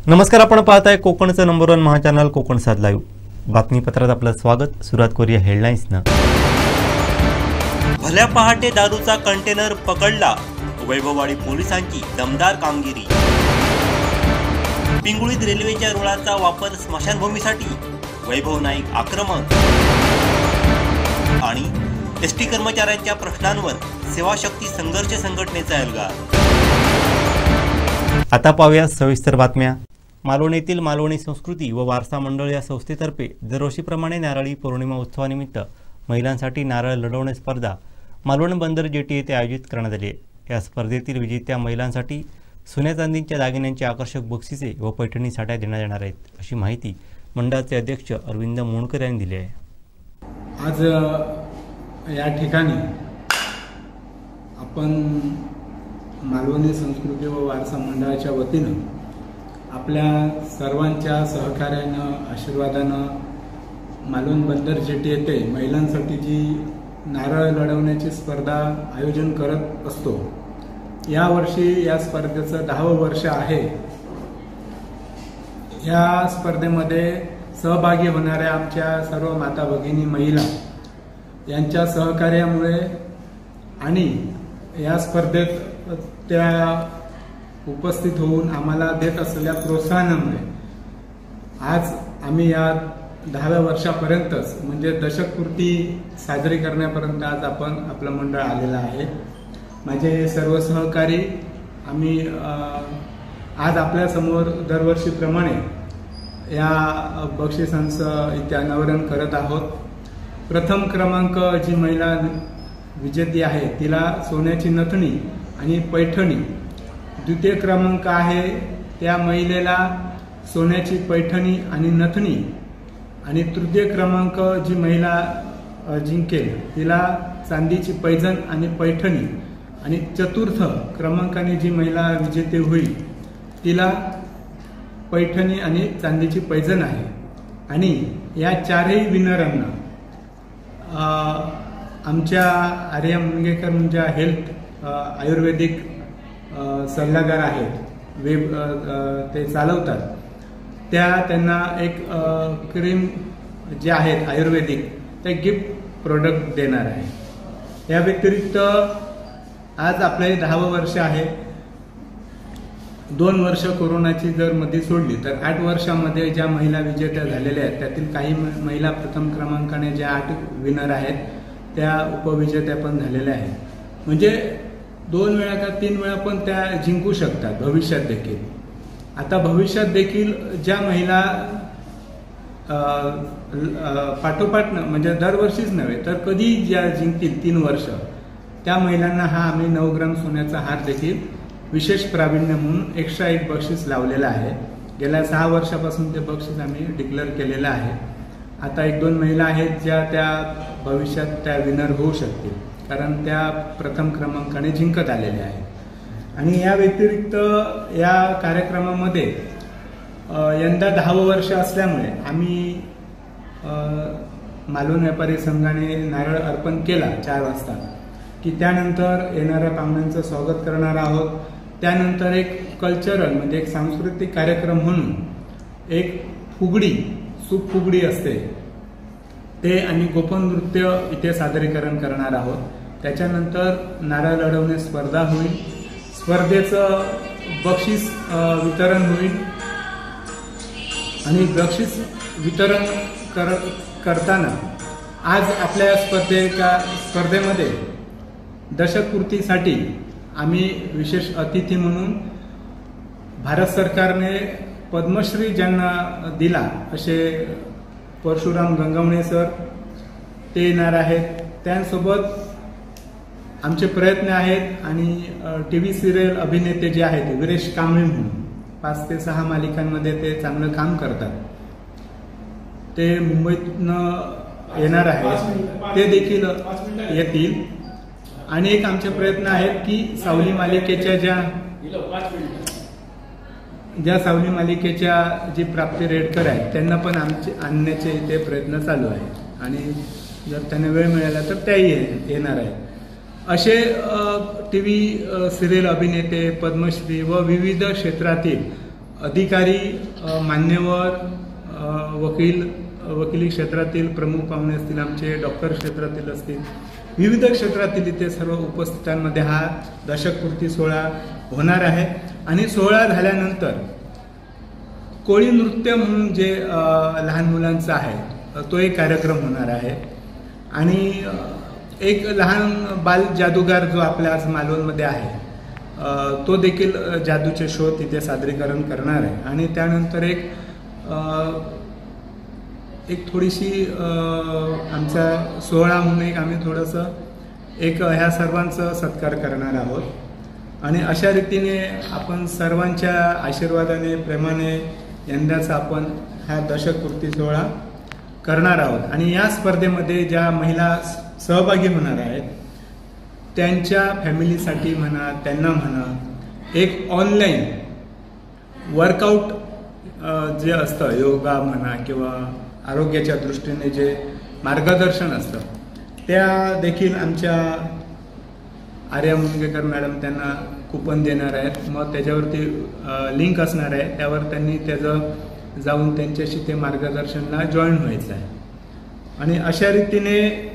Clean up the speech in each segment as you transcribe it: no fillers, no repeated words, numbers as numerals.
नमस्कार, आपण पाहताय कोकणचं नंबर 1 महाचॅनल कोकण सात लाईव्ह. बातमीपत्रात आपलं स्वागत. सुरुवात करूया हेडलाईन्सनं. भल्या पहाटे दारूचा कंटेनर पकडला. वैभववाडी पोलिसांची दमदार कामगिरी. पिंगुळीत रेल्वेच्या रुळाचा वापर स्मशानभूमीसाठी. वैभव नाईक आक्रमक. आणि एसटी कर्मचाऱ्यांच्या प्रश्नांवर सेवाशक्ती संघर्ष संघटनेचा एल्गार. आता पाहूया सविस्तर बातम्या. मालवण येथील मालवणी संस्कृती व वारसा मंडळ या संस्थेतर्फे दरवर्षीप्रमाणे नारळी पौर्णिमा उत्सवानिमित्त महिलांसाठी नारळ लढवणे स्पर्धा मालवण बंदर जेटी येथे आयोजित करण्यात आली आहे. या स्पर्धेतील विजेत्या महिलांसाठी सोन्या चांदीच्या दागिन्यांचे आकर्षक बक्षिसे व पैठणी साठ्या देण्यात येणार आहेत, अशी माहिती मंडळाचे अध्यक्ष अरविंद मोणकर यांनी दिली आहे. आज या ठिकाणी आपण मालवणी संस्कृती व वारसा मंडळाच्या वतीनं आपल्या सर्वांच्या सहकार्यानं आशीर्वादानं मालवण बंदर जेटी येथे महिलांसाठी जी नारळ लढवण्याची स्पर्धा आयोजन करत असतो. यावर्षी या स्पर्धेचं 10वं वर्ष आहे. या स्पर्धेमध्ये सहभागी होणाऱ्या आमच्या सर्व माता भगिनी महिला यांच्या सहकार्यामुळे आणि या स्पर्धेत त्या उपस्थित होऊन आम्हाला देत असलेल्या प्रोत्साहनामुळे आज आम्ही या 10व्या वर्षापर्यंतच म्हणजे दशकपूर्ती साजरी करण्यापर्यंत आज आपण आपलं मंडळ आलेलं आहे. माझे सर्व सहकारी आम्ही आज आपल्यासमोर दरवर्षीप्रमाणे या बक्षिसांचं इथे अनावरण करत आहोत. प्रथम क्रमांक जी महिला विजेती आहे तिला सोन्याची नथणी आणि पैठणी. द्वितीय क्रमांक आहे त्या महिलेला सोन्याची पैठणी आणि नथणी. आणि तृतीय क्रमांक जी महिला जिंकेल तिला चांदीची पैजण आणि पैठणी. आणि चतुर्थ क्रमांकाने जी महिला विजेते होईल तिला पैठणी आणि चांदीची पैजण आहे. आणि या चारही विनरांना आमच्या आर्या मुनगेकर म्हणजे हेल्थ आयुर्वेदिक सल्लागार आहेत, वेब ते चालवतात, त्यांना एक क्रीम जे आहेत आयुर्वेदिक ते गिफ्ट प्रोडक्ट देणार आहे. या व्यतिरिक्त आज आपलं 10वं वर्ष आहे. 2 वर्ष कोरोनाची जर मध्ये सोडली तर 8 वर्षामध्ये ज्या महिला विजेत्या झालेल्या आहेत त्यातील काही महिला प्रथम क्रमांकाने ज्या 8 विनर आहेत त्या उपविजेत्या पण झालेल्या आहेत. म्हणजे 2 वेळा का 3 वेळा पण त्या जिंकू शकतात भविष्यात देखील. आता भविष्यात देखील ज्या महिला पाठोपाठ म्हणजे दरवर्षीच नव्हे तर कधी ज्या जिंकतील 3 वर्ष त्या महिलांना हा आम्ही 9 ग्राम सोन्याचा हार देखील विशेष प्रावीण्य म्हणून एक्स्ट्रा एक बक्षीस लावलेलं आहे. गेल्या 6 वर्षापासून ते बक्षीस आम्ही डिक्लेअर केलेलं आहे. आता 1-2 महिला आहेत ज्या त्या भविष्यात त्या विनर होऊ शकतील कारण त्या प्रथम क्रमांकाने जिंकत आलेल्या आहेत. आणि या व्यतिरिक्त या कार्यक्रमामध्ये यंदा 10वं वर्ष असल्यामुळे आम्ही मालवण व्यापारी संघाने नारळ अर्पण केला 4 वाजता की त्यानंतर येणाऱ्या पाहुण्यांचं स्वागत करणार आहोत. त्यानंतर एक कल्चरल म्हणजे एक सांस्कृतिक कार्यक्रम म्हणून एक फुगडी सूप फुगडी असते ते आणि गोपन नृत्य इथे सादरीकरण करणार आहोत. त्याच्यानंतर नारळ लढवणे स्पर्धा होईल. स्पर्धेचं बक्षीस वितरण होईल. आणि बक्षीस वितरण करताना आज आपल्या स्पर्धेमध्ये दशकपूर्तीसाठी आम्ही विशेष अतिथी म्हणून भारत सरकारने पद्मश्री ज्यांना दिला असे परशुराम गंगवणे सर ते येणार आहेत. त्यासोबत आमचे प्रयत्न आहेत आणि TV सिरियल अभिनेते जे आहेत वीरेश कांबळे म्हणून 5 ते 6 मालिकांमध्ये ते चांगलं काम करतात. ते मुंबईतनं येणार आहेत, ते देखील येतील. आणि एक आमचे प्रयत्न आहेत की सावली मालिकेच्या ज्या सावली मालिकेच्या जी प्राप्ती रेडकर आहेत त्यांना पण आणण्याचे ते प्रयत्न चालू आहेत. आणि जर त्यांना वेळ मिळाला तर त्याही येणार आहेत. असे TV सिरियल अभिनेते पद्मश्री व विविध क्षेत्रातील अधिकारी, मान्यवर, वकिली क्षेत्रातील प्रमुख पाहुणे असतील, आमचे डॉक्टर क्षेत्रातील असतील, विविध क्षेत्रातील इथे सर्व उपस्थितांमध्ये हा दशकपूर्ती सोहळा होणार आहे. आणि सोहळा झाल्यानंतर कोळी नृत्य म्हणून जे लहान मुलांचा आहे तो एक कार्यक्रम होणार आहे. आणि एक लहान बाल जादूगार जो आपल्या आज मालवणमध्ये आहे तो देखील जादूचे शो तिथे सादरीकरण करणार आहे. आणि त्यानंतर एक थोडीशी आमचा सोहळा म्हणून आम्ही थोडंसं ह्या सर्वांचा सत्कार करणार आहोत. आणि अशा रीतीने आपण सर्वांच्या आशीर्वादाने, प्रेमाने यंदाचा आपण हा दशकपूर्ती सोहळा करणार आहोत. आणि या स्पर्धेमध्ये ज्या महिला सहभागी होणार आहेत त्यांच्या फॅमिलीसाठी म्हणा, त्यांना म्हणा, एक ऑनलाईन वर्कआउट जे असतं, योगा म्हणा किंवा आरोग्याच्या दृष्टीने जे मार्गदर्शन असतं त्या देखील आमच्या आर्या मुनगेकर मॅडम त्यांना कुपन देणार आहेत. मग त्याच्यावरती लिंक असणार आहे, त्यावर त्यांनी त्याचं जाऊन त्यांच्याशी ते मार्गदर्शनला जॉईन व्हायचं आहे. आणि अशा रीतीने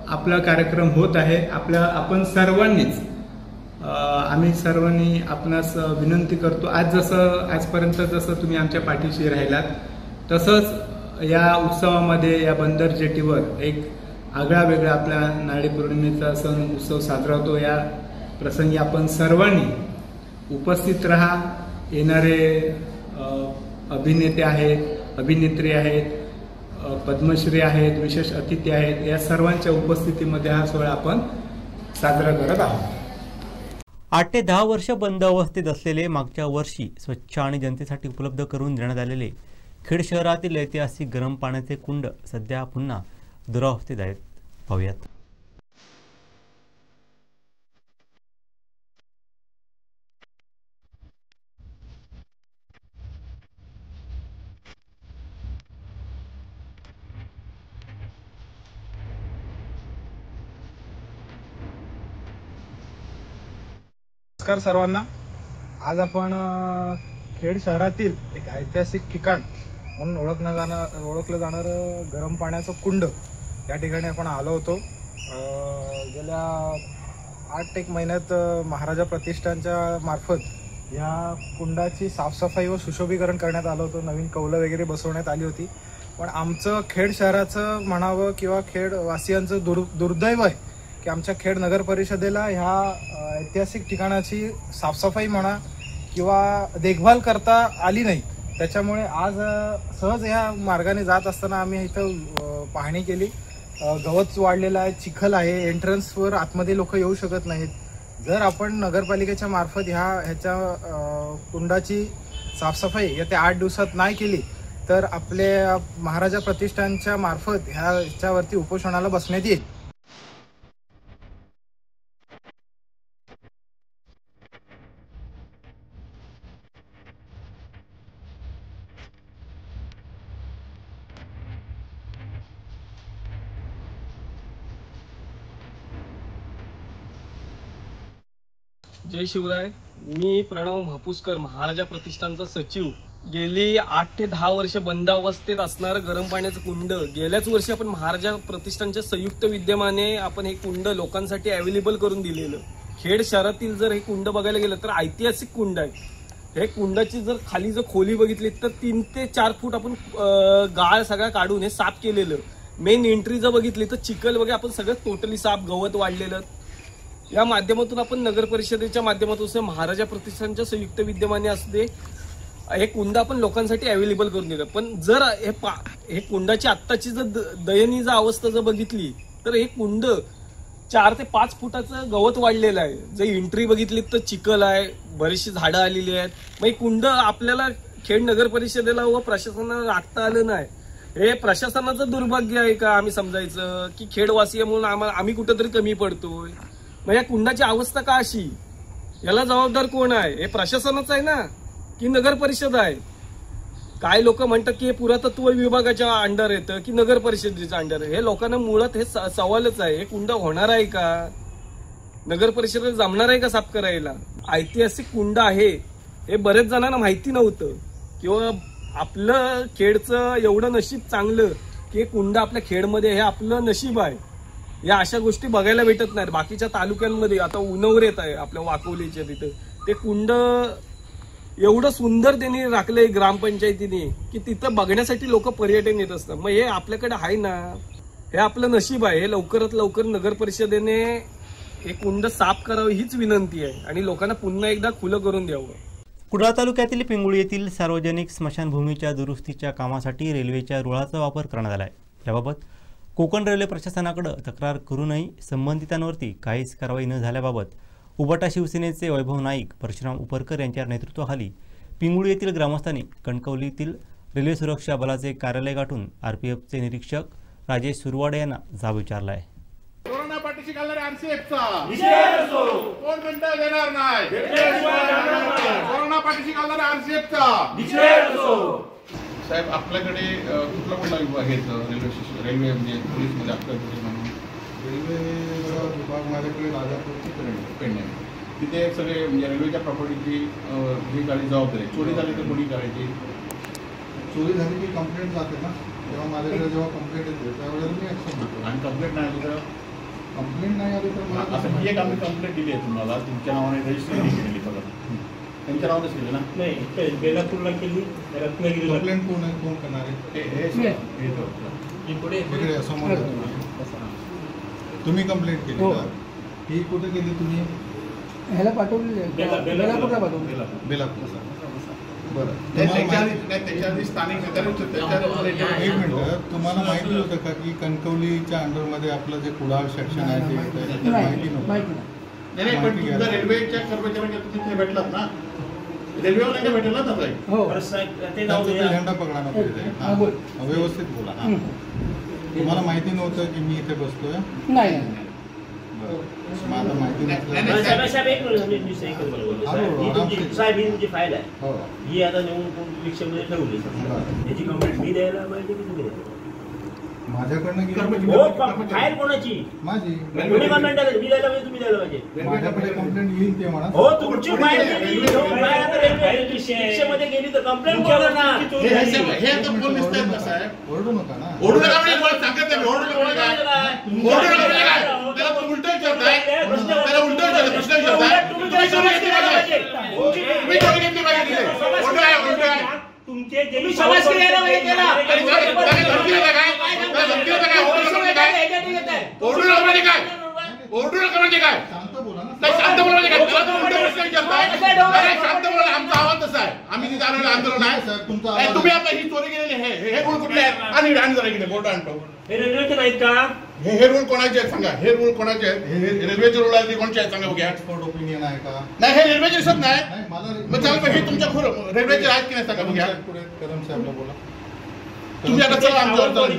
आपला कार्यक्रम होत आहे. आपण सर्वांनीच आम्ही सर्वांनी आपणास विनंती करतो, आजपर्यंत जसं तुम्ही आमच्या पाठीशी राहिलात तसंच या उत्सवामध्ये, या बंदर जेटीवर एक आगळा वेगळा आपला नारळी पौर्णिमेचा सण उत्सव साजरा होतो. या प्रसंगी आपण सर्वांनी उपस्थित राहा. येणारे अभिनेते आहेत, अभिनेत्री आहेत, पद्मश्री आहेत, विशेष अतिथी आहेत, या सर्वांच्या उपस्थितीमध्ये हा सोहळा आपण साजरा करत आहोत. 8 ते 10 वर्ष बंद अवस्थेत असलेले मागच्या वर्षी स्वच्छ आणि जनतेसाठी उपलब्ध करून देण्यात आलेले खेड शहरातील ऐतिहासिक गरम पाण्याचे कुंड सध्या पुन्हा दुरावस्थेत आहेत. पाहूयात. नमस्कार सर्वांना. आज आपण खेड शहरातील एक ऐतिहासिक ठिकाण म्हणून ओळखलं जाणारं गरम पाण्याचं कुंड या ठिकाणी आपण आलो होतो. गेल्या 8 महिन्यात महाराजा प्रतिष्ठानच्या मार्फत या कुंडाची साफसफाई व सुशोभीकरण करण्यात आलं होतं. नवीन कौलं वगैरे बसवण्यात आली होती. पण आमचं खेड शहराचं म्हणावं किंवा खेड वासियांचं दुर्दैव आहे की आमच्या खेड नगर परिषदेला ह्या ऐतिहासिक ठिकाणाची साफसफाई म्हणा किंवा देखभाल करता आली नाही. त्याच्यामुळे आज सहज ह्या मार्गाने जात असताना आम्ही इथं पाहणी केली. गवत वाढलेलं आहे, चिखल आहे, एंट्रन्सवर आतमध्ये लोक येऊ शकत नाहीत. जर आपण नगरपालिकेच्या मार्फत ह्याच्या कुंडाची साफसफाई येत्या 8 दिवसात नाही केली तर आपल्या महाराजा प्रतिष्ठानच्या मार्फत ह्याच्यावरती उपोषणाला बसण्यात येईल. जय शिवराय. मी प्रणव म्हापुसकर, महाराजा प्रतिष्ठानचा सचिव. गेली 8 ते 10 वर्ष बंद अवस्थेत असणारं गरम पाण्याचं कुंड गेल्याच वर्षी आपण महाराजा प्रतिष्ठानच्या संयुक्त विद्यमाने आपण हे कुंड लोकांसाठी अवेलेबल करून दिलेलं. खेड शहरातील जर हे कुंड बघायला गेलं तर ऐतिहासिक कुंड आहे. हे कुंडाची जर खाली जर खोली बघितली तर 3 ते 4 फूट आपण गाळ सगळा काढून हे साफ केलेलं. मेन एंट्री जर बघितली तर चिखल वगैरे आपण सगळं टोटली साफ, गवत वाढलेलं. या माध्यमातून आपण नगर परिषदेच्या माध्यमातून महाराजा प्रतिष्ठानच्या संयुक्त विद्यमाने असते हे कुंड आपण लोकांसाठी अवेलेबल करून दिलं. पण जर हे कुंडाची आत्ताची जर दयनीय अवस्था जर बघितली तर हे कुंड 4 ते 5 फुटाचं गवत वाढलेलं आहे. जर एंट्री बघितली तर चिखल आहे, बरीचशी झाडं आलेली आहेत. मग हे कुंड आपल्याला खेड नगर परिषदेला व प्रशासनाला राखता आलं नाही. हे प्रशासनाचं दुर्भाग्य आहे का आम्ही समजायचं की खेडवासीय म्हणून आम्ही कुठंतरी कमी पडतोय. मग या कुंडाची अवस्था का अशी, याला जबाबदार कोण आहे? हे प्रशासनच आहे ना की नगर परिषद आहे? काय लोक म्हणतात की हे पुरातत्व विभागाच्या अंडर येतं की नगर परिषदेच्या अंडर आहे. हे लोकांना मुळात हे सवालच आहे. हे कुंड होणार आहे का? नगर परिषदेला जमणार आहे का साफ करायला? ऐतिहासिक कुंड आहे हे बरेच जणांना माहिती नव्हतं किंवा आपलं खेडचं एवढं नशीब चांगलं की हे कुंड आपल्या खेडमध्ये हे आपलं नशीब आहे. या अशा गोष्टी बघायला भेटत नाहीत बाकीच्या तालुक्यांमध्ये. आता उनवरेत आहे आपल्या वाकवलीच्या तिथं ते कुंड एवढं सुंदर त्यांनी राखलंय ग्रामपंचायतीने की तिथं बघण्यासाठी लोक पर्यटन येत असतात. मग हे आपल्याकडे आहे ना, हे आपलं नशीब आहे. हे लवकरात लवकर नगर परिषदेने हे कुंड साफ करावं हीच विनंती आहे आणि लोकांना पुन्हा एकदा खुलं करून द्यावं. कुडाळ तालुक्यातील पिंगुळी येथील सार्वजनिक स्मशानभूमीच्या दुरुस्तीच्या कामासाठी रेल्वेच्या रुळाचा वापर करण्यात आला आहे. याबाबत कोकण रेल्वे प्रशासनाकडे तक्रार करूनही संबंधितांवरती काहीच कारवाई न झाल्याबाबत उबाटा शिवसेनेचे वैभव नाईक, परशुराम उपरकर यांच्या नेतृत्वाखाली पिंगुळी येथील ग्रामस्थांनी कणकवलीतील रेल्वे सुरक्षा बलाचे कार्यालय गाठून आरपीएफचे निरीक्षक राजेश सुरवाडे यांना जाब विचारला आहे. कोरोना पाठीशी घालणारे आरसीएफचा कोण म्हणता देणार नाही. कोरोना पाठीशी घालणारे आरसीएफचा साहेब आपल्याकडे कुठला कुठला विभाग आहेत रेल्वे म्हणजे पोलीसमध्ये आपल्याकडे म्हणून रेल्वे विभाग माझ्याकडे राजापूरची पेंडिंग तिथे सगळे म्हणजे रेल्वेच्या प्रॉपर्टीची ही गाडी जबाबदारी. चोरी झाली तर कोणी करायची? चोरी झाली की कंप्लेंट जाते ना, तेव्हा माझ्याकडे जेव्हा कंप्लेंट येते त्यावेळेला मी ॲक्शन घेतो. आणि कंप्लेंट नाही आली तर कंप्लेंट नाही आली तर मला असं ही एक आम्ही कंप्लेंट दिली आहे तुम्हाला, तुमच्या नावाने रजिस्ट्रेशन केली बघा, त्यांच्या नावानेच केली ना? नाही, बेलापूरला केली, रत्नागिरीला. कंप्लेंट कोण करणार आहे? इकडे समोर तुम्ही कंप्लेंट केली का? ही कुठे केली तुम्ही? ह्याला पाठवलेली बेलापूरला पाठवली. बेलापूरला. बरं, त्याच्या आधी स्थानिक एक मिनिट, तुम्हाला माहिती होतं का की कणकवलीच्या अंडरमध्ये आपलं जे कुडाळ सेक्शन आहे ते माहिती नव्हतं? नाही, पण तुमच्या रेल्वेच्या कर्मचाऱ्यांच्या तिथे भेटलात ना, रेल्वेवाल्यांना भेटेल ना ताई? हो, त्यांचा झेंडा पकडा ना पहिले. व्यवस्थित बोला. तुम्हाला माहिती नव्हतं की मी इथे बसतोय? नाही. मला माहिती फाईल आहे ही आता नेऊन रिक्षामध्ये ठरवली त्याची कंप्लेंट मी द्यायला पाहिजे की तुम्ही? माझ्याकडनं फाईल कोणाची? माझी. कोणी कंप्लेंट द्यायला? मी द्यायला पाहिजे, तुम्ही द्यायला पाहिजे. माझ्याकडे कंप्लेंट येईल ते म्हणा. हो, तुमची फाईल रिक्षामध्ये गेली तर कंप्लेंट करा ना. हे आता कोण दिसतंय ना साहेब? ओरडू नका ना. ओरडू नका म्हणजे मला सांगत नाही. ओरडू नका म्हणजे काय? ओरडू नका म्हणजे काय? त्याला तुम्ही उलटं विचारताय. त्याला उलटं विचारताय, प्रश्न विचारताय. तुम्ही चोरी घेतली पाहिजे. तुम्ही चोरी घेतली पाहिजे. उलटं आहे, उलटं आहे. तुम्ही समाज केला ओरडू नका म्हणजे काय? ओरडू नका म्हणजे काय? शांत बोला ना. नाही, शांत बोला म्हणजे काय? त्याला तुम्ही उलटं प्रश्न विचारताय. शांत बोला. आमचा आवाज तसा आहे. आम्ही तिथे आलेलं आंदोलन आहे. तुम्ही आता ही चोरी केलेली हे रूल कुठले आहेत? आणि जरा गेले बोर्ड आणतो. हे रेल्वेचे नाहीत का? हे रूल कोणाचे आहेत सांगा? हे रूल कोणाचे आहेत? रेल्वेचे रूल आहेत कोणचे आहेत सांगा बघूया. एक्सपर्ट ओपिनियन आहे का? नाही, हे रेल्वेचे दिसत नाही. नाही, मला मग चालू हे तुमच्या रेल्वेचे आहेत की नाही सांगा बघूया. करम साहेबला बोला. तुमच्याकडे चला आमच्यावर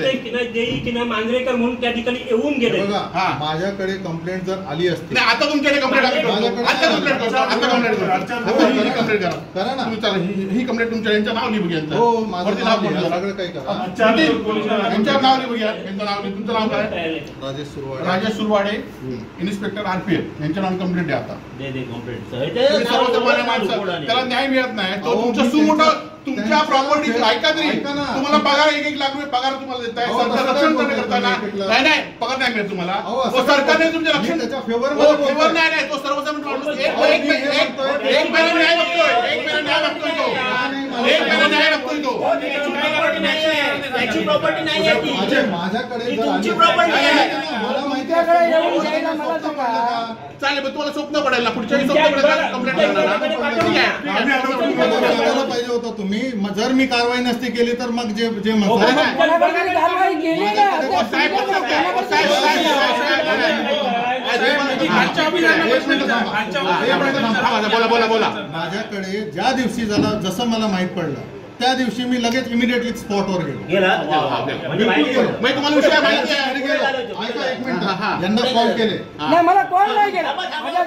देई की नाही मांजरेकर म्हणून त्या ठिकाणी येऊन गेले. बघा, माझ्याकडे कंप्लेंट जर आली असती. नाही, आता तुमच्याकडे कंप्लेंट आता कंप्लेंट करतो. आता कंप्लेंट करा करा ना. तुम्ही चला ही कंप्लेंट तुमच्या यांचं नाव लिहू घ्या. हो, माझं नाव लिहा. सगळं काही करा. यांच्यावर नाव लिहू घ्या. यांचं नाव लिहू. तुमचं नाव काय? राजेश सुरवाडे. Rajesh Surwade, inspector RPF. यांच्या नाव कंप्लेंट आहे आता. सर्वसामान्य माणसं त्याला न्याय मिळत नाही. तो तुमचं सुमोठं तुमच्या प्रॉपर्टी ऐका तरी तुम्हाला पगार 1-1 लाख रुपये पगार तुम्हाला देत आहे. सरकार रक्षण करताना नाही पगार नाही मिळत तुम्हाला. सरकारने तुमचे रक्षण फेवर नाही. तो सर्वसामान्य माणूस एक महिना न्याय बघतोय. एक महिना न्याय बघतोय तो. एक महिना न्याय बघतोय तो. माझ्याकडे चालेल, पण तुम्हाला स्वप्न पडेल ना पुढच्या स्वप्न पडेल कंप्लेंट करणार पाहिजे होतं तुम्ही. जर मी कारवाई नसती केली तर मग जे माझ्याकडे ज्या दिवशी जसं मला माहित पडलं त्या दिवशी मी लगेच इमिडिएटली स्पॉटवर गेलो. तुम्हाला विषय माहिती आहे? ऐका एक मिनिट, यांना कॉल केले नाही, मला कॉल नाही केला. माझ्या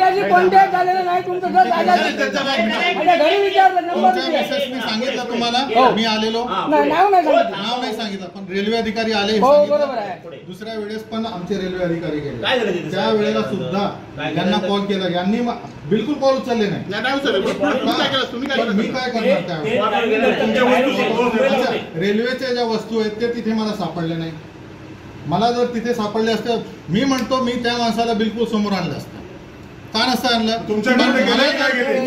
अशी कॉन्टॅक्ट झालेला नाही तुमचं. माझ्या घरी विचारलं, नंबर मी सांगितलं तुम्हाला, मी आलेलो नाव नाही सांगितलं, पण रेल्वे अधिकारी आले. बरोबर आहे. दुसऱ्या वेळेस पण आमचे रेल्वे अधिकारी गेले, त्या वेळेला सुद्धा यांना कॉल केला, यांनी बिलकुल कॉल उचलले नाही. मी काय करणार त्यावेळेस? रेल्वेच्या ज्या वस्तू आहेत ते तिथे मला सापडले नाही. मला जर तिथे सापडले असते, मी म्हणतो मी त्या माणसाला बिलकुल समोर आणलं असतं. का नसतं आणलं?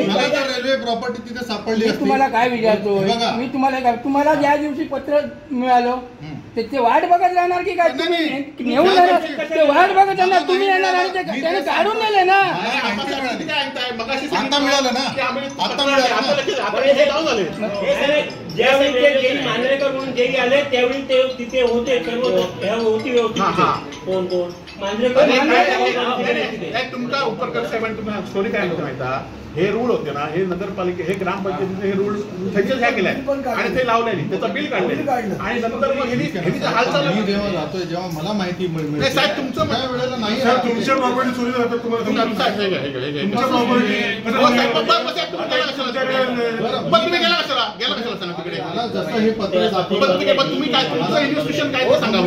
मला जर रेल्वे प्रॉपर्टी तिथे सापडली असती. तुम्हाला काय विचारतो मी, तुम्हाला ज्या दिवशी पत्र मिळालं त्याची वाट बघत राहणार की काय? नेऊन जाणार ते वाट बघत राहणार, तुम्ही येणार आणि त्याने काढून नेले ना. आता मिळालं ना, आता मिळालं. ज्यावेळी ते मांजरेकर म्हणून जे आले त्यावेळी ते तिथे होते, सर्व होती व्यवस्थित. कोण कोण मांजरेकर तुमचा उपरकर साहेबांनी तुम्हाला स्टोरी काय माहिती आहे? हे रूल होते ना, हे नगरपालिके हे ग्रामपंचायतीचे हे रूल त्यांच्याच ह्या केलाय आणि ते लावले, त्याचं बिल काढले आणि नंतर मग हालचाल. मी जेव्हा जातोय, जेव्हा मला माहिती मिळते साहेब तुमचं वेळेला नाही. तुमच्या प्रॉपर्टी चोरी जातात, तुम्हाला जसं हे पत्र तुम्ही काय तुमचं इन्व्हेस्टिगेशन काय सांगा.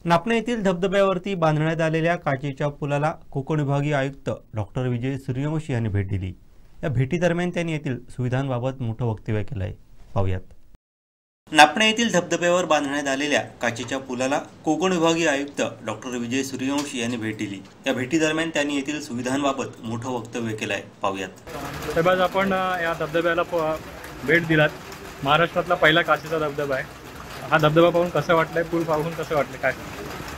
नापणे येथील धबधब्यावरती बांधण्यात आलेल्या काचेच्या पुलाला कोकण विभागीय आयुक्त डॉक्टर विजय सूर्यवंशी यांनी भेट दिली. या भेटीदरम्यान त्यांनी येथील सुविधांबाबत मोठं वक्तव्य केलं आहे. पाहूयात. नापणे येथील धबधब्यावर बांधण्यात आलेल्या काचेच्या पुलाला कोकण विभागीय आयुक्त डॉक्टर विजय सूर्यवंशी यांनी भेट दिली. या भेटीदरम्यान त्यांनी येथील सुविधांबाबत मोठं वक्तव्य केलं आहे. पाहूयात. साहेब, आज आपण या धबधब्याला भेट दिलात. महाराष्ट्रातला पहिला काचेचा धबधबा आहे. हा धबधबा पाहून कसं वाटलंय? पूल पाहून कसं वाटलं? काय?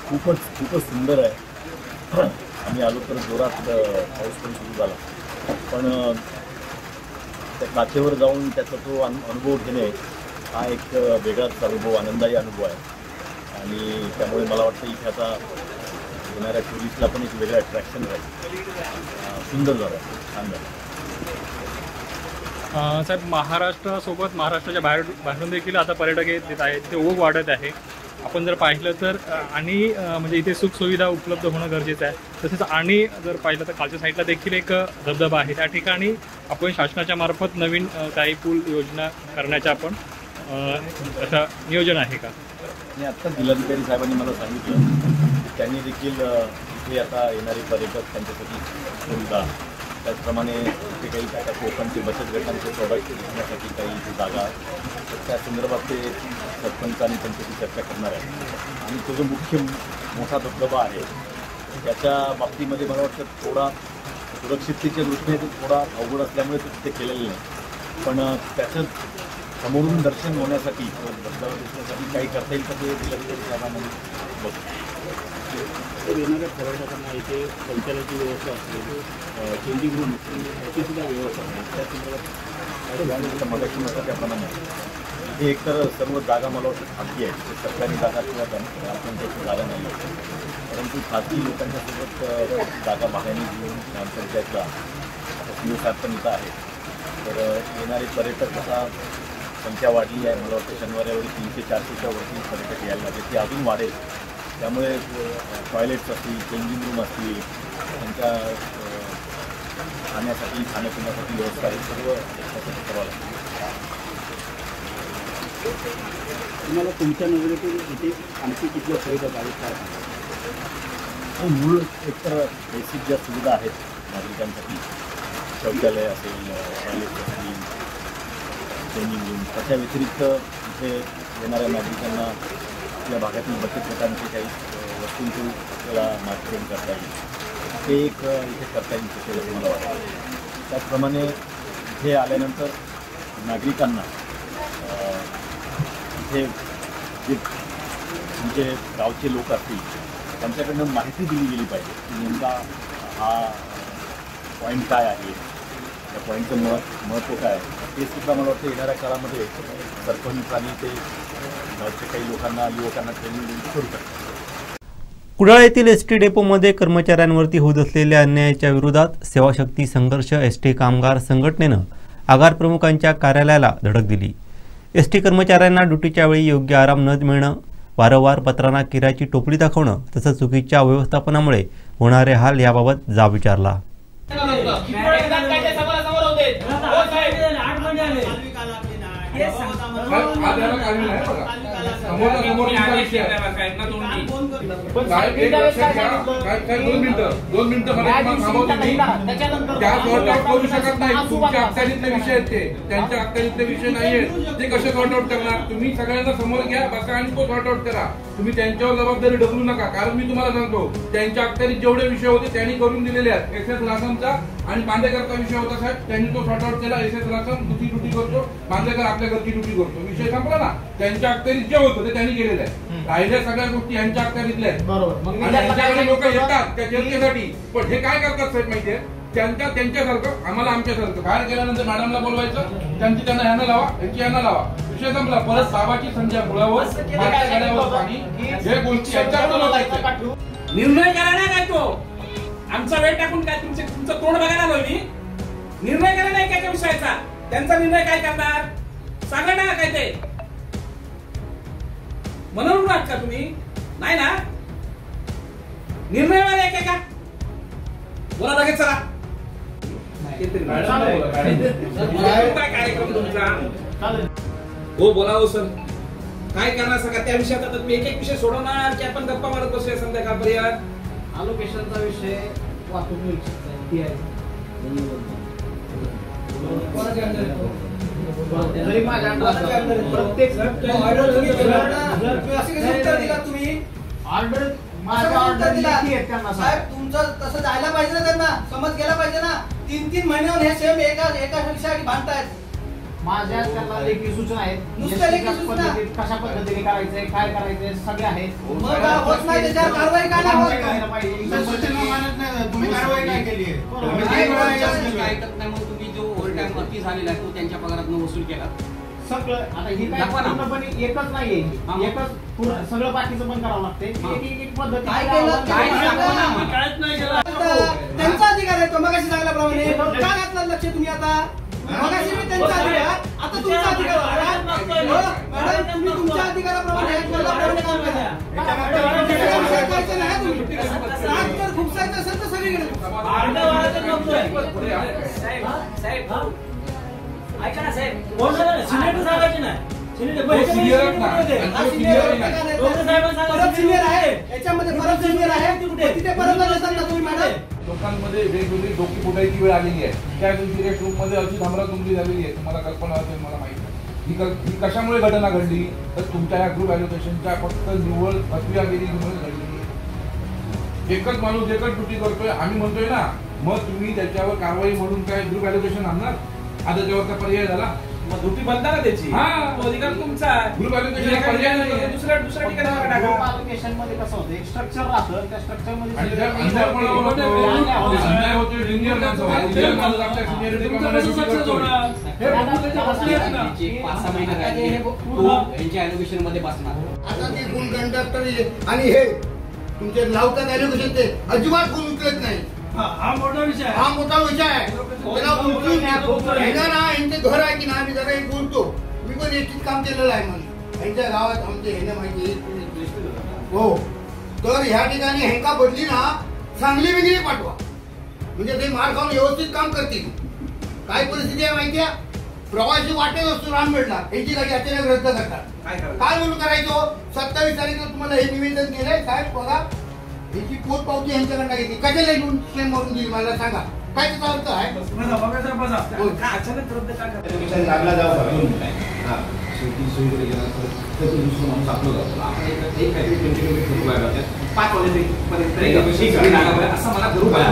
खूपच सुंदर आहे. आम्ही आलो तर जोरात पाऊस पण सुरू झाला, पण त्या काचेवर जाऊन त्याचा तो अनुभव घेणे हा एक वेगळाच अनुभव, आनंदायी अनुभव आहे. आणि त्यामुळे मला वाटतं इथे आता येणाऱ्या टुरिस्टला पण एक वेगळं अट्रॅक्शन राहील. सुंदर झालं, छान झालं. साहेब, महाराष्ट्रासोबत महाराष्ट्राच्या बाहेरून देखील आता पर्यटक येत आहेत, ते ओघ वाढत आहे. आपण जर पाहिलं तर आणि म्हणजे इथे सुखसुविधा उपलब्ध होणं गरजेचं आहे. तसेच आणि जर पाहिलं तर खालच्या साईडला देखील एक धबधबा आहे. त्या ठिकाणी आपण शासनाच्या मार्फत नवीन काही पूल योजना करण्याच्या आपण अशा नियोजन आहे का? आणि आत्ता जिल्हाधिकारी साहेबांनी मला सांगितलं त्यांनी देखील इथे आता येणारे पर्यटक त्यांच्यासाठी सुविधा, त्याचप्रमाणे इथे काही त्या कोकणचे बचत गटांचे प्रॉडक्ट विकण्यासाठी काही जागा, त्या संदर्भात ते सरपंच आणि त्यांच्याशी चर्चा करणार आहे. आणि तो जो मुख्य मोठा धबधबा आहे त्याच्या बाबतीमध्ये मला वाटतं थोडा सुरक्षिततेच्या दृष्टीने तो थोडा अवघड असल्यामुळे तो तिथे केलेलं नाही, पण त्याचं समोरून दर्शन होण्यासाठी धबधबा दिसण्यासाठी काही करता येईल तर ते जिल्हाधिकारी साहेबांनी बघतो. येणाऱ्या पर्यटकांना इथे शौचालयाची व्यवस्था असते, चेंजिंग रूम याची सुद्धा व्यवस्था आहे. त्या संदर्भात मगाशी म्हटलं त्याप्रमाणे हे एकतर सर्व जागा मला वाटतं खाजगी आहे, ते सरकारी जागा किंवा ग्रामपंचायतची जागा नाही आहे, परंतु खाजगी लोकांच्यासोबत जागा भाड्याने घेऊन ग्रामपंचायतला साहेब पण इथं आहे. तर येणारे पर्यटक आता संख्या वाढली आहे. मला वाटतं शनिवारी 300-400च्या वरती पर्यटक यायला लागले, ती अजून वाढेल. त्यामुळे टॉयलेट्स असतील, चेंजिंग रूम असतील, त्यांच्या खाण्यासाठी खाण्यापिण्यासाठी व्यवस्था आहे, सर्व त्यासाठी करावं लागतं. तुम्हाला तुमच्या नजरेतून इथे आणखी किती सुविधा आहेत काय? मूळ एकतर बेसिक ज्या सुविधा आहेत नागरिकांसाठी, शौचालय असेल, टॉयलेट असतील, चेंजिंग रूम, त्याच्या व्यतिरिक्त इथे येणाऱ्या नागरिकांना आपल्या भागातील बचत गटांचे काही वस्तूंची आपल्याला मार्केटिंग करता येईल, ते एक इथे करता येईल असं मला वाटतं. त्याचप्रमाणे इथे आल्यानंतर नागरिकांना इथे जे तुमचे गावचे लोक असतील त्यांच्याकडनं माहिती दिली गेली पाहिजे की नेमका हा पॉईंट काय आहे, त्या पॉईंटचं महत्त्व काय आहे, ते सुद्धा मला वाटतं येणाऱ्या काळामध्ये सरपंच आणि ते गावचे काही लोकांना, युवकांना ट्रेनिंग देऊन करू शकतात. कुडाळ येथील एसटी डेपोमध्ये कर्मचाऱ्यांवरती होत असलेल्या अन्यायाच्या विरोधात सेवाशक्ती संघर्ष एसटी कामगार संघटनेनं आगार प्रमुखांच्या कार्यालयाला धडक दिली। एसटी कर्मचाऱ्यांना ड्युटीच्या वेळी योग्य आराम न मिळणं, वारंवार पत्रांना किरायाची टोपली दाखवणं तसंच चुकीच्या व्यवस्थापनामुळे होणारे हाल याबाबत जाब विचारला। दोन मिनिटं करू शकत नाही। तुमच्या अखत्यारीतले विषय आहेत ते, त्यांच्या अखत्यारीतले विषय नाहीये। ते कसे सॉर्ट आउट करणार? तुम्ही सगळ्यांना समोर घ्या, बसा आणि तो सॉर्ट आउट करा। तुम्ही त्यांच्यावर जबाबदारी ढकलू नका, कारण मी तुम्हाला सांगतो त्यांच्या अखत्यारीत जेवढे विषय होते त्यांनी करून दिलेले आहेत। एस लासमचा आणि बांदेकरचा विषय होता साहेब, त्यांनी तो सॉर्ट आउट केला। एस लासम दुसरी ड्युटी करतो, बांदेकर आपल्या घरची ड्युटी करतो, विषय संपला ना। त्यांच्या अखत्यारीत जे होतं ते त्यांनी केलेलं आहे। राहिल्या सगळ्या गोष्टी यांच्या अखत्यारीतल्या आहेत, बरोबर। आणि त्यांच्याकडे लोक येतात त्या चर्चेसाठी, पण हे काय करतात साहेब माहितीये? त्यांच्यासारखं आम्हाला आमच्यासारखं बाहेर गेल्यानंतर मॅडमला बोलवायचं, त्यांना ह्यानं लावा, यांची ह्यानं लावा, विषय संपला। परत बाबाची संध्या मुळावर पाणी, हे गोष्टी निर्णय करा ना काय तो आमचा वेळ टाकून काय तुमचं तोंड बघायला आलोय मी? निर्णय करा नाही काय विषयाचा, त्यांचा निर्णय काय करणार सांगा ना काय ते म्हणून वाट का तुम्ही? नाही ना, निर्णय वाले काय का बोला लगेच चला। काय कार्यक्रम तुमचा? हो बोला हो सर, काय करणार सगळं त्या विषयात? आता तुम्ही एक एक विषय सोडवणार की आपण गप्पा मारत बसूया संध्याकाळपर्यंत? अलोकेशनचा विषय वाहतूक जरी माझ्या प्रत्येक ऑर्डर माझ्या ऑर्डर दिला साहेब, तुमचं तसं जायला पाहिजे ना, त्यांना समज गेला पाहिजे ना। 3-3 महिन्यावर हे सेम एका विषयासाठी भांडतायत। माझ्या त्यांना लेखी सूचना आहेत, नुसत्या लेखी सूचना कशा पद्धतीने करायचंय, काय करायचंय सगळे आहेत। मग होत नाही त्याच्यावर कारवाई काय तुम्ही कारवाई काय केली आहे? ऐकत नाही, मग तुम्ही जो ओव्हर टाइम अति झालेला आहे तो त्यांच्या पगारातून वसूल केला सगळं। आता ही काय पूर्णपणे एकच नाहीये, एकच सगळं बाकीचं पण करावं लागते। एक पद्धत काय केलं कळत नाही, त्यांचा अधिकार आहे तो मगाशी सांगितल्याप्रमाणे। काय घातलं लक्ष तुम्ही आता? मगाशी मी त्यांचा अधिकार, आता तुमचा अधिकार। मॅडम तुम्ही तुमच्या अधिकाराप्रमाणे काम करा। खुपसायचं असेल तर सगळीकडे ऐका ना साहेब, सिनियर सांगायचे ना, लोकांमध्ये वेगवेगळी डोकी फुटायची वेळ आलेली आहे। त्या दिवशी रेस्ट रूम मध्ये अशी धामरातुमरी झालेली आहे, तुम्हाला कल्पना असेल, मला माहिती ही कशामुळे घटना घडली? तर तुमच्या या ग्रुप ॲलोकेशनच्या फक्त निव्वळ फसवेगिरीमुळे घडली। एकच माणूस एकच ड्युटी करतोय, आम्ही म्हणतोय ना, मग तुम्ही त्याच्यावर कारवाई म्हणून काय ग्रुप ॲलोकेशन आणणार? आता त्याच्यावरचा पर्याय झाला, मग ड्युटी बंद ना त्याची, तो अधिकार तुमचा आहे। ग्रुप ॲलोकेशन पर्याय नाही, दुसऱ्या ठिकाणी टाका। ग्रुप ॲलोकेशन मध्ये कसं होतं, एक स्ट्रक्चर राहतं, त्या स्ट्रक्चर मध्ये आता ते गुण कंडक्टर आणि हे तुमचे लावतात ॲलोकेशन, ते अजिबात गुण उचलत नाही। हा मोठा विषय आहे, त्याला उचलून यांचे घर आहे की नाही? मी जरा एक बोलतो, मी पण एसटीत काम केलेलं आहे म्हणून यांच्या गावात आमचे हे माहिती हो। तर ह्या ठिकाणी हेंका बदली ना, चांगली वेगळी पाठवा, म्हणजे ते मार खाऊन व्यवस्थित काम करतील। काय परिस्थिती आहे माहिती आहे? प्रवासी वाटेत असतो रान मिळणार, यांची गाडी अचानक रद्द करतात। काय म्हणून करायचो? 27 तारीखला तुम्हाला हे निवेदन केलंय साहेब, बघा याची पोट पावती यांच्याकडनं घेतली, कशाला येऊन क्लेम मारून दिली मला सांगा, काय त्याचा अर्थ आहे? लागला जाऊ शेवटी सोयीकडे गेला तर तो दुसरा माणूस आपलं जातो, एक काहीतरी 20 किलोमीटर 5 वाजेपर्यंत असं मला ग्रुप आहे।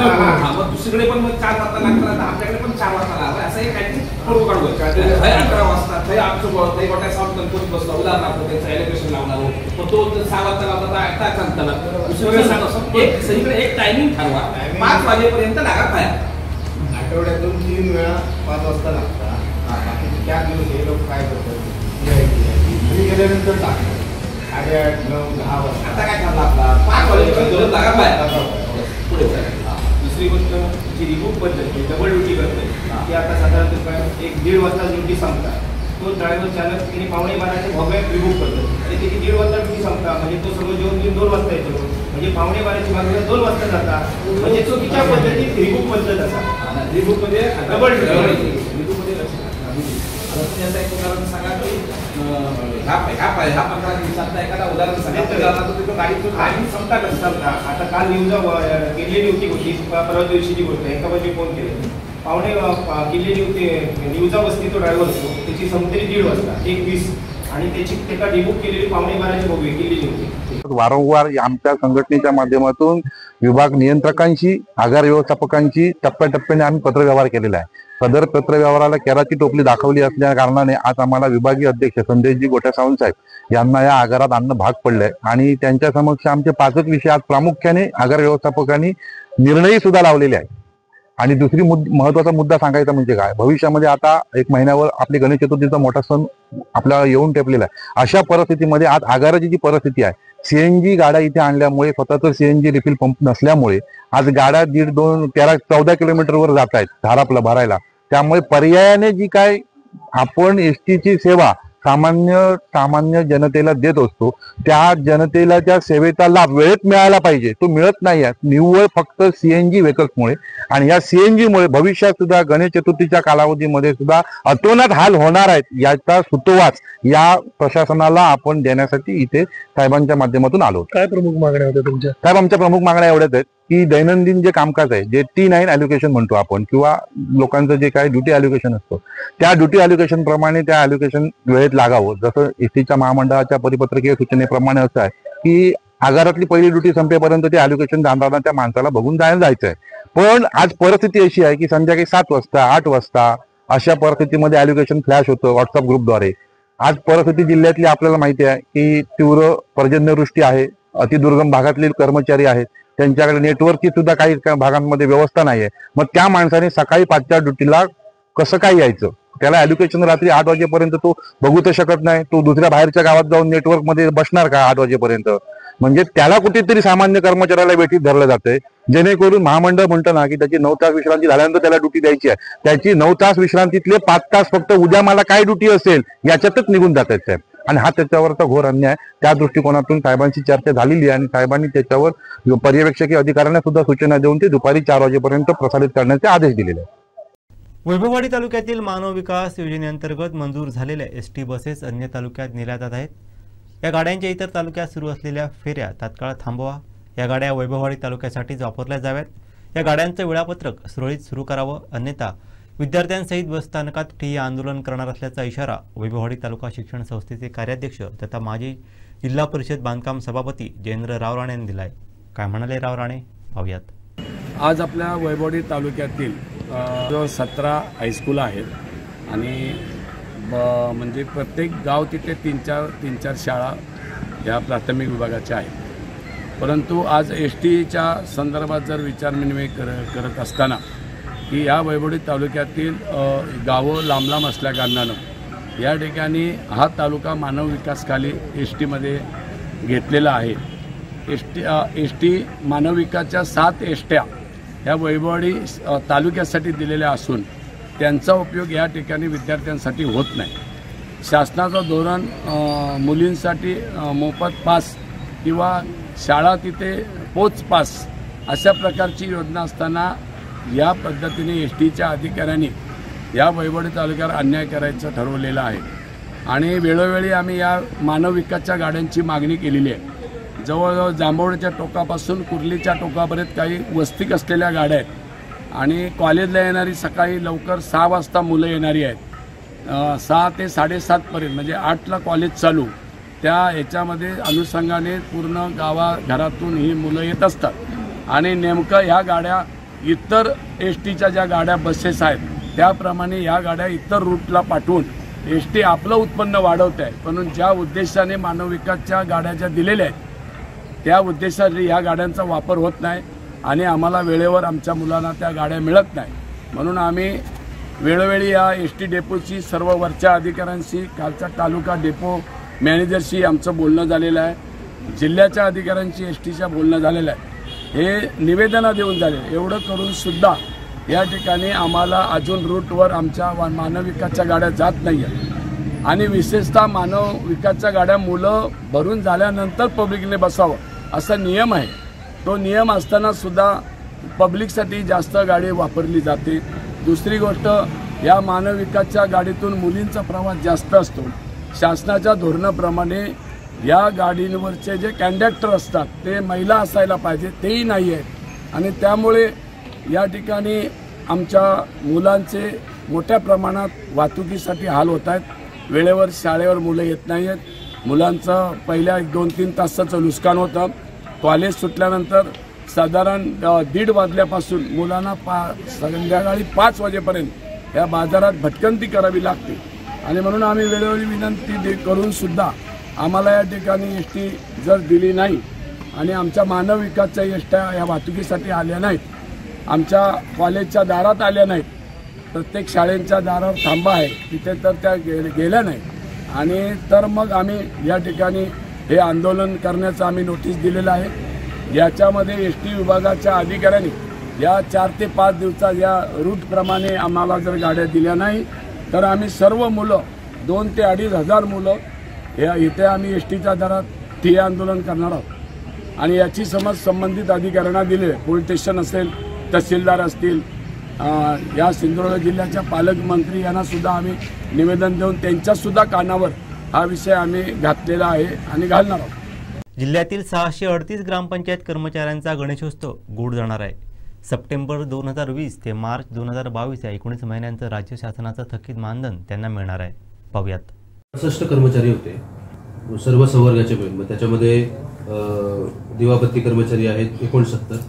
मग दुसरीकडे पण मग 4 वाजता लागतात, आपल्याकडे पण 4 वाजता लागतात, असं एक काहीतरी फोटो काढू 11 वाजता ते आमचं मोठ्या साऊंड कंपनी बसला, उदाहरणार्थ त्यांचं ॲलोकेशन लावणार, मग तो 6 वाजता लावता ऐकता चालताना एक सगळीकडे एक टायमिंग ठरवा, 5 वाजेपर्यंत लागत आहे। आठवड्यातून 3 वेळा 5 वाजता लागतात, बाकी 4 दिवस हे लोक काय करतात? गेल्यानंतर टाकतात 8:30, 9, 10 वाजता। आता काय करणार आपला 5 वाजेपर्यंत लागत आहे पुढे दुसरी गोष्ट जी रिबुक पद्धत डबल ड्युटी करतोय ती आता साधारणतः 1-1.5 वाजता ड्युटी संपतात. तो ड्रायव्हर चालक तिने 11:15च्या भोग्यात रिबुक करतो आणि त्याची 1.5 वाजता ड्युटी संपता म्हणजे तो सगळं जेवण 2 वाजता येतो म्हणजे 11:15ची भागल्या 2 वाजता जातात म्हणजे चुकीच्या पद्धतीत रिबुक पद्धत असा रिबुक मध्ये डबल ड्युटी रिबुक मध्ये त्याचा एक उदाहरण सांगा की ह्या 15 दिवसातला एखादा उदाहरण सांगा गाडीतून संपता कसं आता काल न्यूज केलेली होती परवा दिवशीची गोष्ट एका म्हणजे फोन केले पावणे केलेली होती न्यूजा वस्ती तो ड्रायव्हर असतो त्याची संपत्ती 1:30 वाजता 1:20 आणि त्याची त्याला डिबुक केलेली 11:15ची भोगी केलेली होती. वारंवार आमच्या संघटनेच्या माध्यमातून विभाग नियंत्रकांशी आगार व्यवस्थापकांची टप्प्याटप्प्याने आम्ही पत्रव्यवहार केलेला आहे. सदर पत्रव्यवहाराला केराची टोपली दाखवली असल्या कारणाने आज आम्हाला विभागीय अध्यक्ष संदेशजी गोटे सावंत साहेब यांना या आगारात आणणं भाग पडलंय आणि त्यांच्या समक्ष आमचे 5 विषय आज प्रामुख्याने आगार व्यवस्थापकांनी निर्णयी सुद्धा लावलेले आहेत. आणि दुसरी महत्वाचा मुद्दा सांगायचा म्हणजे काय, भविष्यामध्ये आता 1 महिन्यावर आपली गणेश चतुर्थीचा मोठा सण आपल्याला येऊन ठेपलेला आहे. अशा परिस्थितीमध्ये आज आगाराची जी परिस्थिती आहे, सीएनजी गाड्या इथे आणल्यामुळे स्वतःच सीएनजी रिफिल पंप नसल्यामुळे आज गाड्या 13-14 किलोमीटरवर जात आहेत धारापला भरायला. त्यामुळे पर्यायाने जी काय आपण एसटीची सेवा सामान्य जनतेला देत असतो त्या जनतेला त्या सेवेचा लाभ वेळेत मिळायला पाहिजे, तो मिळत नाही आहे निव्वळ फक्त सीएनजी व्हेकल्समुळे. आणि या सीएनजीमुळे भविष्यात सुद्धा गणेश चतुर्थीच्या कालावधीमध्ये सुद्धा अतोनात हाल होणार आहेत. याचा सुतोवाच या प्रशासनाला आपण देण्यासाठी इथे साहेबांच्या माध्यमातून आलो. काय प्रमुख मागण्या होत्या तुमच्या? साहेब, आमच्या प्रमुख मागण्या एवढ्याच आहेत की दैनंदिन जे कामकाज आहे, जे T9 ॲल्युकेशन म्हणतो आपण किंवा लोकांचं जे काही ड्युटी ॲल्युकेशन असतं त्या ड्युटी ॲल्युकेशन प्रमाणे त्या ॲल्युकेशन वेळेत लागावं. जसं एसटीच्या महामंडळाच्या परिपत्रकीय सूचनेप्रमाणे असं आहे की आगारातली पहिली ड्युटी संपेपर्यंत ते ॲल्युकेशन जाणताना त्या माणसाला बघून जायचं आहे. पण आज परिस्थिती अशी आहे की संध्याकाळी 7 वाजता 8 वाजता अशा परिस्थितीमध्ये ॲल्युकेशन फ्लॅश होतं व्हॉट्सअप ग्रुपद्वारे. आज परिस्थिती जिल्ह्यातली आपल्याला माहिती आहे की तीव्र पर्जन्यवृष्टी आहे, अतिदुर्गम भागातले कर्मचारी आहेत, त्यांच्याकडे नेटवर्कची सुद्धा काही भागांमध्ये व्यवस्था नाहीये. मग त्या माणसाने सकाळी 5च्या ड्युटीला कसं काय यायचं? त्याला ॲल्युकेशन रात्री 8 वाजेपर्यंत तो बघू तर शकत नाही. तो दुसऱ्या बाहेरच्या गावात जाऊन नेटवर्कमध्ये बसणार का 8 वाजेपर्यंत? म्हणजे त्याला कुठेतरी सामान्य कर्मचाऱ्याला वेठीत धरलं जातंय, जेणेकरून महामंडळ म्हणतं ना की त्याची 9 तास विश्रांती झाल्यानंतर त्याला ड्युटी द्यायची आहे. त्याची 9 तास विश्रांतीतले 5 तास फक्त उद्या मला काय ड्युटी असेल याच्यातच निघून जात आहेत साहेब. आणि हा त्याच्यावरचा घोर अन्याय. त्या दृष्टिकोनातून साहेबांची चर्चा झालेली आहे आणि साहेबांनी त्याच्यावर पर्यवेक्षकीय अधिकाऱ्यांना सुद्धा सूचना देऊन ते दुपारी 4 वाजेपर्यंत प्रसारित करण्याचे आदेश दिलेले आहेत. वैभववाडी तालुक्यातील मानव विकास योजनेअंतर्गत मंजूर झालेल्या एसटी बसेस अन्य तालुक्यात नेल्या जात आहेत. या गाड्यांच्या इतर तालुक्यात सुरू असलेल्या फेऱ्या तात्काळ थांबवा. या गाड्या वैभववाडी तालुक्यासाठीच वापरल्या जाव्यात. या गाड्यांचं वेळापत्रक सुरळीत सुरू करावं, अन्यथा विद्यार्थ्यांसहित बस स्थानकात ठिय्या आंदोलन करणार असल्याचा इशारा वैभववाडी तालुका शिक्षण संस्थेचे कार्याध्यक्ष तथा माजी जिल्हा परिषद बांधकाम सभापती जयेंद्र रावराणे यांनी दिला आहे. काय म्हणाले रावराणे पाहूयात. आज आपल्या वैभववाडी तालुक्यातील 17 हायस्कूल आहेत आणि म्हणजे प्रत्येक गाव तिथे 3-4 शाळा या प्राथमिक विभागाच्या आहेत. परंतु आज एसटीच्या संदर्भात जर विचारविनिमय करत असताना की या वैभववाडी तालुक्यातील गावं लांब असल्या कारणानं या ठिकाणी हा तालुका मानव विकासखाली एसटीमध्ये घेतलेला आहे. एसटी मानव विकासच्या 7 एसट्या ह्या वैभववाडी तालुक्यासाठी दिलेल्या असून त्यांचा उपयोग या ठिकाणी विद्यार्थ्यांसाठी होत नाही. शासनाचं धोरण मुलींसाठी मोफत पास किंवा शाळा तिथे पोच पास अशा प्रकारची योजना असताना या पद्धतीने एसटीच्या अधिकाऱ्यांनी या वैभववाडी तालुक्यावर अन्याय करायचं ठरवलेलं आहे. आणि वेळोवेळी आम्ही या मानव विकासच्या गाड्यांची मागणी केलेली आहे. जवळजवळ जांभवडीच्या टोकापासून कुर्लीच्या टोकापर्यंत काही वस्तीक असलेल्या गाड्या आहेत आणि कॉलेजला येणारी सकाळी लवकर 6 वाजता मुलं येणारी आहेत. 6 ते 7:30पर्यंत म्हणजे 8ला कॉलेज चालू. त्या ह्याच्यामध्ये अनुषंगाने पूर्ण घरातून ही मुलं येत असतात आणि नेमकं ह्या गाड्या इतर एसटीच्या ज्या गाड्या बसेस आहेत त्याप्रमाणे या गाड्या इतर रूटला पाठवून एसटी आपलं उत्पन्न वाढवत आहे. म्हणून ज्या उद्देशाने मानव विकासच्या गाड्या ज्या दिलेल्या आहेत त्या उद्देशाने ह्या गाड्यांचा वापर होत नाही आणि आम्हाला वेळेवर आमच्या मुलांना त्या गाड्या मिळत नाही. म्हणून आम्ही वेळोवेळी या एसटी डेपोची सर्व वरच्या अधिकाऱ्यांशी, कालच्या तालुका डेपो मॅनेजरशी आमचं बोलणं झालेलं आहे. जिल्ह्याच्या अधिकाऱ्यांशी एसटीच्या बोलणं झालेलं आहे. हे निवेदनं देऊन झाले. एवढं करून सुद्धा या ठिकाणी आम्हाला अजून रूटवर आमच्या मानव विकासच्या गाड्या जात नाही आहेत आणि विशेषतः मानव विकासच्या गाड्या मुलं भरून झाल्यानंतर पब्लिकने बसावं असा नियम आहे. तो नियम असताना सुद्धा पब्लिकसाठी जास्त गाडी वापरली जाते. दुसरी गोष्ट, या मानव विकासच्या गाडीतून मुलींचा प्रवास जास्त असतो. शासनाच्या धोरणाप्रमाणे या गाडींवरचे जे कंडक्टर असतात ते महिला असायला पाहिजे, तेही नाही आहेत आणि त्यामुळे या ठिकाणी आमच्या मुलांचे मोठ्या प्रमाणात वाहतुकीसाठी हाल होत आहेत. वेळेवर शाळेवर मुलं येत नाही आहेत. मुलांचं पहिल्या 2-3 तासाचं नुकसान होतं. कॉलेज सुटल्यानंतर साधारण 1:30 वाजल्यापासून मुलांना संध्याकाळी 5 वाजेपर्यंत या बाजारात भटकंती करावी लागते आणि म्हणून आम्ही वेळोवेळी विनंती करून सुद्धा आम्हाला या ठिकाणी एसटी जर दिली नाही आणि आमच्या मानव विकासच्या एसट्या या वाहतुकीसाठी आल्या नाहीत, आमच्या कॉलेजच्या दारात आल्या नाहीत, प्रत्येक शाळेच्या दारावर थांबा आहे तिथे तर त्या गेल्या नाहीत आणि तर मग आम्ही या ठिकाणी हे आंदोलन करण्याचं आम्ही नोटीस दिलेलं आहे. याच्यामध्ये एसटी विभागाच्या अधिकाऱ्यांनी या 4 ते 5 दिवसात या रूटप्रमाणे आम्हाला जर गाड्या दिल्या नाही तर आम्ही सर्व मुलं 2,000 ते 2,500 मुलं इथे आम्ही एसटीच्या दरात ठिय्या आंदोलन करणार आहोत आणि याची समज संबंधित अधिकाऱ्यांना दिली आहे. पोलीस स्टेशन असेल, तहसीलदार असतील, या सिंधुदुर्ग जिल्ह्याच्या पालकमंत्री यांना सुद्धा आम्ही निवेदन देऊन त्यांच्यासुद्धा कानावर हा विषय आम्ही घातलेला आहे आणि घालणार आहोत. जिल्ह्यातील 638 ग्रामपंचायत कर्मचाऱ्यांचा गणेशोत्सव गूढ जाणार आहे. सप्टेंबर 2020 ते मार्च 2022 या 19 महिन्यांचं राज्य शासनाचं थकीत मानधन त्यांना मिळणार आहे. पाहूयात. 68 कर्मचारी होते सर्व संवर्गाचे मिळून. त्याच्यामध्ये दिवाबत्ती कर्मचारी आहेत 69,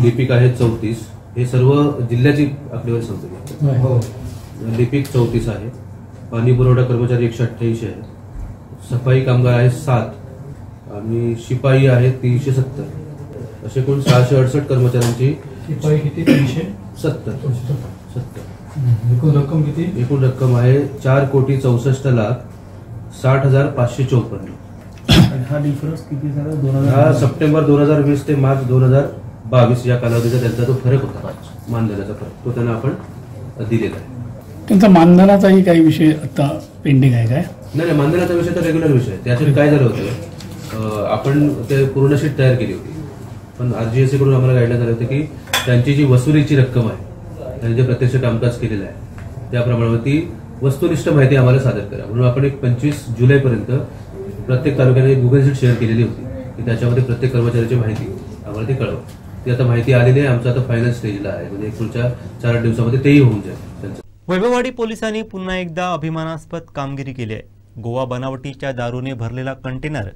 लिपिक आहेत 34. हे सर्व जिल्ह्याची आकडेवारी सांगतो. लिपिक 34 आहे, पाणी पुरवठा कर्मचारी 188 आहे, सफाई कामगार आहेत 7 आणि शिपाई आहेत 370. असे एकूण 668 कर्मचाऱ्यांची. शिपाई किती? 370. एकूण रक्कम किती? एकूण रक्कम आहे 4,64,60,554. हा डिफरन्स किती झाला? हा सप्टेंबर 2020 ते मार्च 2022 या कालावधीचा त्यांचा जो फरक होता, मानधनाचा फरक, तो त्यांना आपण दिलेला आहे. त्यांचा मानधनाचाही काही विषय आता पेंडिंग आहे काय? नाही, मानधनाचा विषय तर रेग्युलर विषय आहे. त्याच्यात काय झालं होतं, आपण ते पूर्ण शीट तयार केली होती, पण RGSA कडून आम्हाला गाईडलाईन झाले होते की त्यांची जी वसुलीची रक्कम आहे, त्यांनी जे प्रत्यक्ष कामकाज केलेलं आहे त्याप्रमाणे ती वस्तुनिष्ठ माहिती आम्हाला सादर करा. म्हणून आपण 25 जुलैपर्यंत प्रत्येक तालुक्याने गुगल शीट शेअर केलेली होती की त्याच्यामध्ये प्रत्येक कर्मचाऱ्याची माहिती आम्हाला ती कळवा. ती आता माहिती आलेली आहे. आमचं आता फायनल स्टेजला आहे, म्हणजे पुढच्या 4-8 दिवसामध्ये तेही होऊन जाईल. वैभववाडी पोलिसांनी पुन्हा एकदा अभिमानास्पद कामगिरी केली आहे. गोवा बनावटीच्या दारूने भरलेला कंटेनर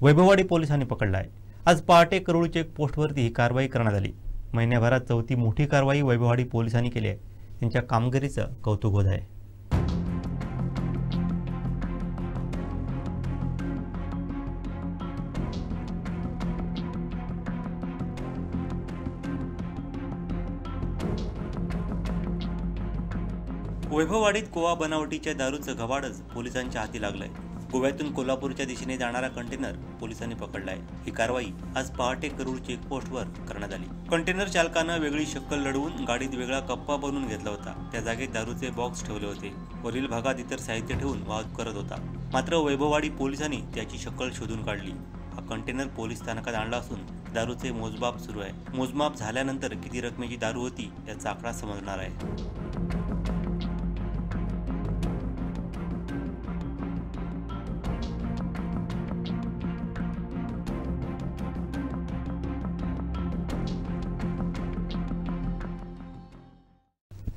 वैभववाडी पोलिसांनी पकडला आहे. आज पहाटे करूळ चेकपोस्टवरती ही कारवाई करण्यात आली. महिन्याभरात 4थी मोठी कारवाई वैभववाडी पोलिसांनी केली आहे. त्यांच्या कामगिरीचं कौतुक होत आहे. वैभववाडीत गोवा बनावटीच्या दारूचं घवाडच पोलिसांच्या हाती लागलंय. गोव्यातून कोल्हापूरच्या दिशेने जाणारा कंटेनर पोलिसांनी पकडलाय. ही कारवाई आज पहाटे करूळ चेकपोस्टवर करण्यात आली. कंटेनर चालकानं वेगळी शक्कल लढवून गाडीत वेगळा कप्पा बनवून घेतला होता. त्या जागेत दारूचे बॉक्स ठेवले होते. वरील भागात इतर साहित्य ठेवून वाहतूक करत होता. मात्र वैभववाडी पोलिसांनी त्याची शक्कल शोधून काढली. हा कंटेनर पोलीस स्थानकात आणला असून दारूचे मोजमाप सुरू आहे. मोजमाप झाल्यानंतर किती रकमेची दारू होती याचा आकडा समजणार आहे.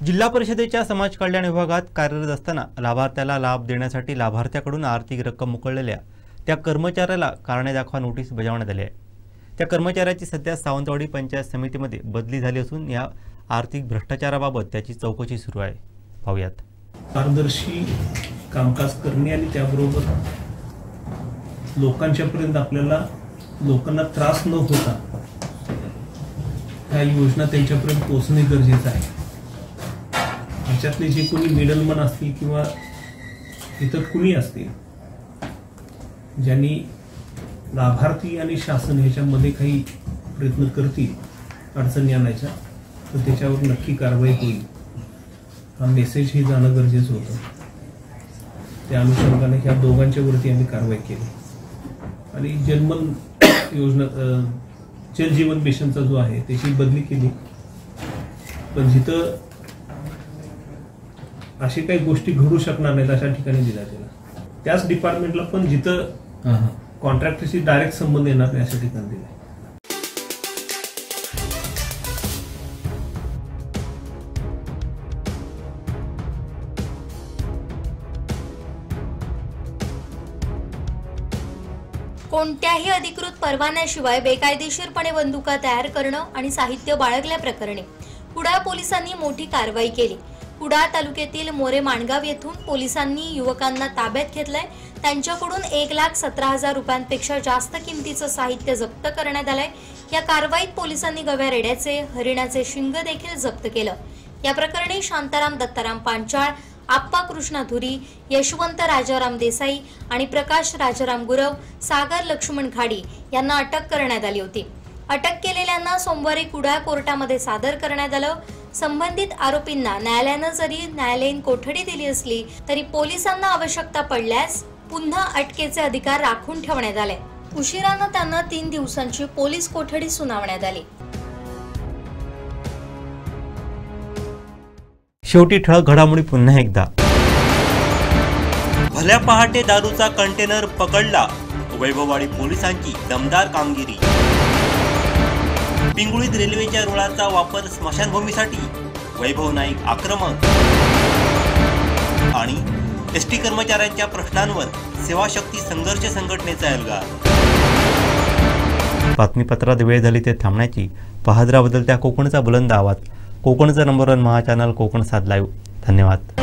जिल्हा परिषदेच्या समाज कल्याण विभागात कार्यरत असताना लाभार्थ्याला लाभ देण्यासाठी लाभार्थ्याकडून आर्थिक रक्कम उकळलेल्या त्या कर्मचाऱ्याला कारणे दाखवा नोटीस बजावण्यात आली आहे. त्या कर्मचाऱ्याची सध्या सावंतवाडी पंचायत समितीमध्ये बदली झाली असून या आर्थिक भ्रष्टाचाराबाबत त्याची चौकशी सुरू आहे. पाहूयात. पारदर्शी कामकाज करणे आणि त्याबरोबर लोकांच्यापर्यंत आपल्याला लोकांना त्रास न होता ह्या योजना त्यांच्यापर्यंत पोहोचणे गरजेचं आहे. आमच्यातले जे कोणी मिडलमन असतील किंवा इतर कुणी असतील ज्यांनी लाभार्थी आणि शासन ह्याच्यामध्ये काही प्रयत्न करतील अडचणी आणायच्या, तर त्याच्यावर नक्की कारवाई होईल हा मेसेजही जाणं गरजेचं होतं. त्या अनुषंगाने ह्या दोघांच्या वरती आम्ही कारवाई केली आणि जलमन योजना जल जीवन मिशनचा जो आहे त्याची बदली केली. पण जिथं अशी काही गोष्टी घडू शकणार नाहीत अशा ठिकाणी दिला गेला. त्याच डिपार्टमेंटला पण जिथं कॉन्ट्रॅक्टरशी डायरेक्ट संबंध येणार नाही अशा ठिकाणी दिला. कोणत्याही अधिकृत परवान्याशिवाय बेकायदेशीरपणे बंदुका तयार करणं आणि साहित्य बाळगल्याप्रकरणी कुडाळ पोलिसांनी मोठी कारवाई केली. कुडाळ तालुक्यातील मोरे माणगाव येथून पोलिसांनी युवकांना ताब्यात घेतलंय. त्यांच्याकडून 1,17,000 रुपयांपेक्षा जास्त किमतीचं साहित्य जप्त करण्यात आलंय. या कारवाईत पोलिसांनी गव्या रेड्याचे, हरिणाचे शिंग देखील जप्त केलं. या प्रकरणी शांताराम दत्ताराम पांचाळ, आप्पा कृष्णा धुरी, यशवंत राजाराम देसाई आणि प्रकाश राजाराम गुरव, सागर लक्ष्मण घाडी यांना अटक करण्यात आली होती. अटक केलेल्यांना सोमवारी कुडाळ कोर्टामध्ये सादर करण्यात आलं. संबंधित आरोपींना न्यायालयानं जरी न्यायालयीन कोठडी दिली असली तरी पोलिसांना आवश्यकता पडल्यास पुन्हा अटकेचे अधिकार राखून ठेवण्यात आले. उशिरानं त्यांना 3 दिवसांची पोलीस कोठडी सुनावण्यात आली. शेवटी ठळक घडामोडी पुन्हा एकदा. भल्या पहाटे दारूचा कंटेनर पकडला, वैभववाडी पोलिसांची दमदार कामगिरी. पिंगुळीत रेल्वेच्या रुळाचा वापर स्मशानभूमीसाठी, वैभव नाईक आक्रमक. आणि एसटी कर्मचाऱ्यांच्या प्रश्नांवर सेवाशक्ती संघर्ष संघटनेचा एल्गार. बातमीपत्रात वेळ झाली ते थांबण्याची. पाहत राहा बदलत्या कोकणचा बुलंद आवाज. कोकणचा नंबर 1 महा चॅनल कोकण 7 लाईव्ह. धन्यवाद.